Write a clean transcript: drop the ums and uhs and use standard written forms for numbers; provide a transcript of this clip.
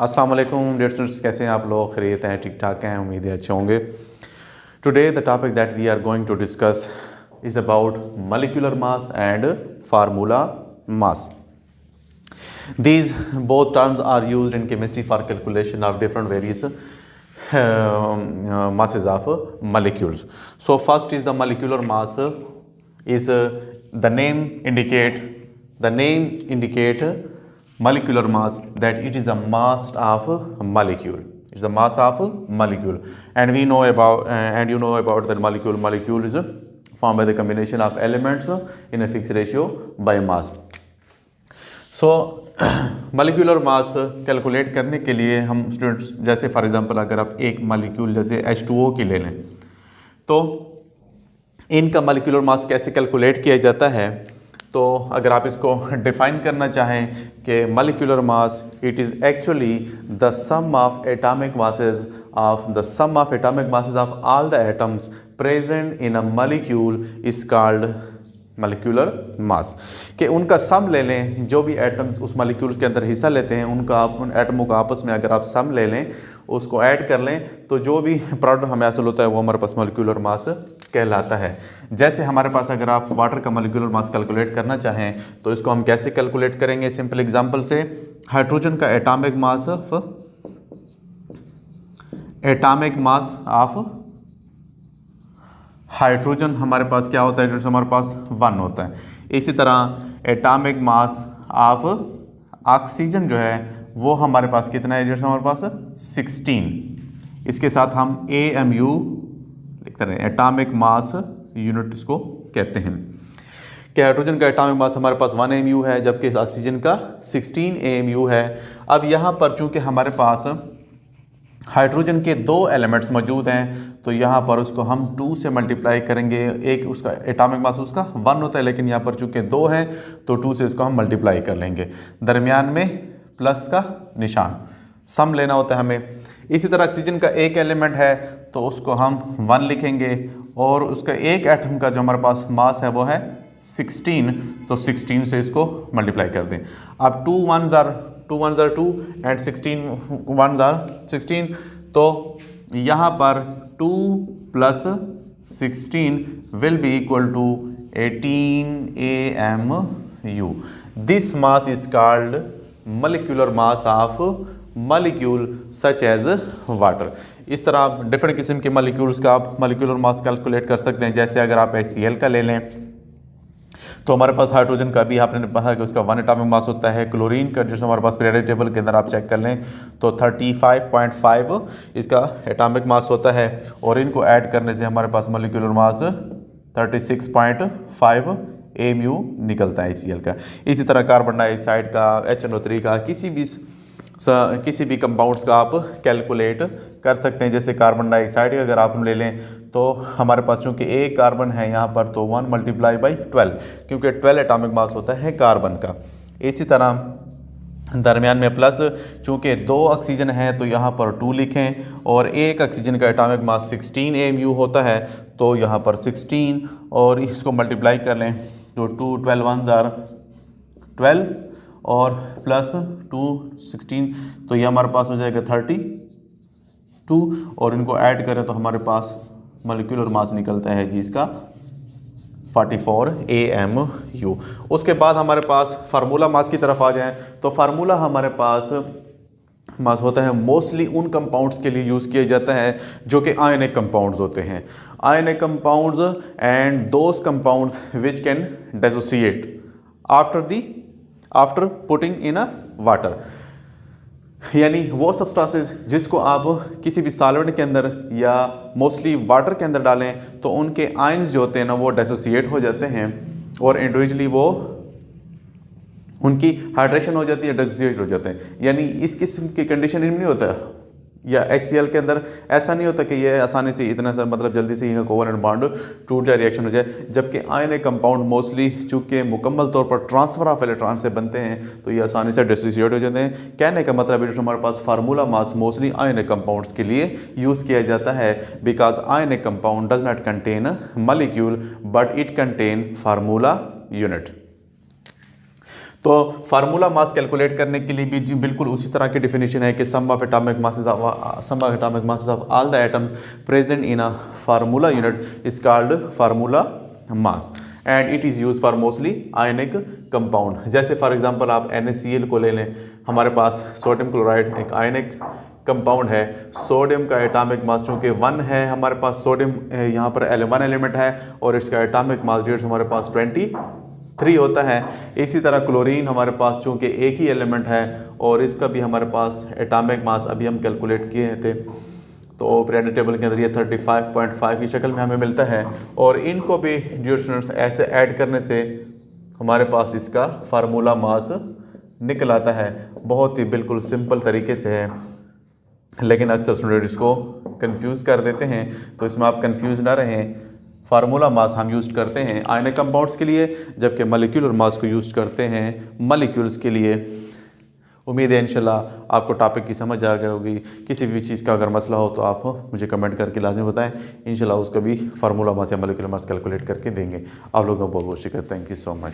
अस्सलाम वालेकुम dear students, कैसे हैं आप लोग? खैरियत हैं, ठीक ठाक हैं, उम्मीद है अच्छे होंगे। Today the topic that we are going to discuss is about molecular mass and formula mass. These both terms are used in chemistry for calculation of different various masses of molecules. So first is the molecular mass is the name indicate molecular mass, that it is a mass of molecule. It's a mass of molecule, and we know about and you know about that molecule is formed by the combination of elements in a fixed ratio by mass. So molecular mass calculate करने के लिए हम students, जैसे for example अगर आप एक molecule जैसे H2O की ले लें, तो इनका molecular mass कैसे कैलकुलेट किया जाता है। तो अगर आप इसको डिफाइन करना चाहें कि molecular mass it is actually the sum of atomic masses of all the atoms present in a molecule is called molecular mass। कि उनका सम ले लें, जो भी एटम्स उस मॉलिक्यूल्स के अंदर हिस्सा लेते हैं उनका आप उन एटमों का आपस में अगर आप सम ले लें, उसको ऐड कर लें, तो जो भी प्रोडक्ट हमें हासिल होता है वो हमारे पास मोलिकुलर मास कहलाता है। जैसे हमारे पास अगर आप वाटर का मोलिकुलर मास कैलकुलेट करना चाहें तो इसको हम कैसे कैलकुलेट करेंगे? सिंपल एग्जांपल से, हाइड्रोजन का एटॉमिक मास ऑफ हाइड्रोजन हमारे पास क्या होता है? हमारे पास 1 होता है। इसी तरह एटॉमिक मास ऑफ ऑक्सीजन जो है वो हमारे पास कितना है? हमारे पास 16। इसके साथ हम AMU लिखते रहे, एटॉमिक मास यूनिट इसको कहते हैं। कि हाइड्रोजन का एटॉमिक मास हमारे पास 1 AMU है, जबकि ऑक्सीजन का 16 AMU है। अब यहाँ पर चूंकि हमारे पास हाइड्रोजन के 2 एलिमेंट्स मौजूद हैं, तो यहाँ पर उसको हम 2 से मल्टीप्लाई करेंगे। एक उसका एटॉमिक मास उसका 1 होता है, लेकिन यहाँ पर चूंकि 2 हैं तो 2 से उसको हम मल्टीप्लाई कर लेंगे। दरमियान में प्लस का निशान, सम लेना होता है हमें। इसी तरह ऑक्सीजन का एक एलिमेंट है तो उसको हम 1 लिखेंगे, और उसका एक एटम का जो हमारे पास मास है वो है 16, तो 16 से इसको मल्टीप्लाई कर दें। अब 2 1s are 2 and 16 1s are 16, तो यहाँ पर 2 + 16 will be equal to 18 AMU. This mass is called molecular mass of molecule such as water. इस तरह आप डिफरेंट किस्म के मॉलिक्यूल्स का आप मोलिकुलर मास कैलकुलेट कर सकते हैं। जैसे अगर आप HCl का ले लें तो हमारे पास हाइड्रोजन का भी आपने पता कि उसका 1 एटॉमिक मास होता है। क्लोरीन का जैसे हमारे पास पीरियोडिक टेबल के अंदर आप चेक कर लें तो 35.5 इसका एटॉमिक मास होता है, और इनको ऐड करने से हमारे पास मोलिकुलर मास 36.5 AMU निकलता है HCl का। इसी तरह कार्बन डाइऑक्साइड का, HNO3 का, किसी भी कंपाउंड्स का आप कैलकुलेट कर सकते हैं। जैसे कार्बन डाइऑक्साइड अगर आप ले लें तो हमारे पास चूंकि एक कार्बन है यहाँ पर, तो 1 × 12, क्योंकि 12 एटॉमिक मास होता है कार्बन का। इसी तरह दरमियान में प्लस, चूंकि 2 ऑक्सीजन हैं तो यहाँ पर 2 लिखें, और एक ऑक्सीजन का एटॉमिक मास 16 AMU होता है, तो यहाँ पर 16 और इसको मल्टीप्लाई कर लें तो 2 12 1s are 12 और प्लस 2 16, तो ये हमारे पास हो जाएगा 32, और इनको ऐड करें तो हमारे पास मोलिकुलर मास निकलता है जी इसका 44 AMU। उसके बाद हमारे पास फार्मूला मास की तरफ आ जाएं तो फार्मूला हमारे पास मास होता है मोस्टली उन कंपाउंड्स के लिए यूज़ किया जाता है जो कि आयनिक कंपाउंड्स होते हैं। Ionic compounds and those compounds which can dissociate after putting in a water, यानी वो सब्सटेंसेस जिसको आप किसी भी सॉल्वेंट के अंदर या मोस्टली वाटर के अंदर डालें तो उनके आयंस जो होते हैं ना वो डिसोसिएट हो जाते हैं, और इंडिविजुअली वो उनकी हाइड्रेशन हो जाती है, डिसोसिएट हो जाते हैं। यानी इस किस्म की कंडीशन इनमें नहीं होता, या HCl के अंदर ऐसा नहीं होता कि ये आसानी से इतना सा मतलब जल्दी से इनका कोवलेंट बॉन्ड टूट जाए, रिएक्शन हो जाए। जबकि आयनिक कंपाउंड मोस्टली चूँकि मुकम्मल तौर पर ट्रांसफ़र ऑफ इलेक्ट्रॉन से बनते हैं तो ये आसानी से डिसोसिएट हो जाते हैं। कहने का मतलब है जो हमारे पास formula mass mostly ionic compounds के लिए यूज़ किया जाता है, because ionic compound does not contain molecule but it contain formula unit. तो फार्मूला मास कैलकुलेट करने के लिए भी बिल्कुल उसी तरह की डिफिनेशन है कि sum of atomic masses of all the atom present in a formula unit is called formula mass and it is use for mostly ionic compound. जैसे फॉर एग्जांपल आप NaCl को ले लें, हमारे पास सोडियम क्लोराइड एक ionic compound है। Sodium का atomic mass चूँकि 1 है, हमारे पास सोडियम यहाँ पर 1 एलिमेंट है और इसका एटॉमिक मास डियर हमारे पास 23 होता है। इसी तरह क्लोरीन हमारे पास चूँकि एक ही एलिमेंट है और इसका भी हमारे पास एटॉमिक मास अभी हम कैलकुलेट किए थे, तो पीरियोडिक टेबल के अंदर ये 35.5 की शक्ल में हमें मिलता है। और इनको भी डियर स्टूडेंट्स ऐसे ऐड करने से हमारे पास इसका फार्मूला मास निकल आता है। बहुत ही बिल्कुल सिंपल तरीके से है, लेकिन अक्सर स्टूडेंट इसको कंफ्यूज कर देते हैं, तो इसमें आप कंफ्यूज ना रहें। फार्मूला मास हम यूज़ करते हैं आयनिक कंपाउंड्स के लिए, जबकि मॉलिक्यूलर मास को यूज़ करते हैं मॉलिक्यूल्स के लिए। उम्मीद है इंशाल्लाह आपको टॉपिक की समझ आ गई होगी। किसी भी चीज़ का अगर मसला हो तो आप मुझे कमेंट करके लाजिम बताएं, इंशाल्लाह उसका भी फार्मूला मास या मॉलिक्यूलर मास कैलकुलेट करके देंगे। आप लोगों को बहुत बहुत शुक्रिया। Thank you so much.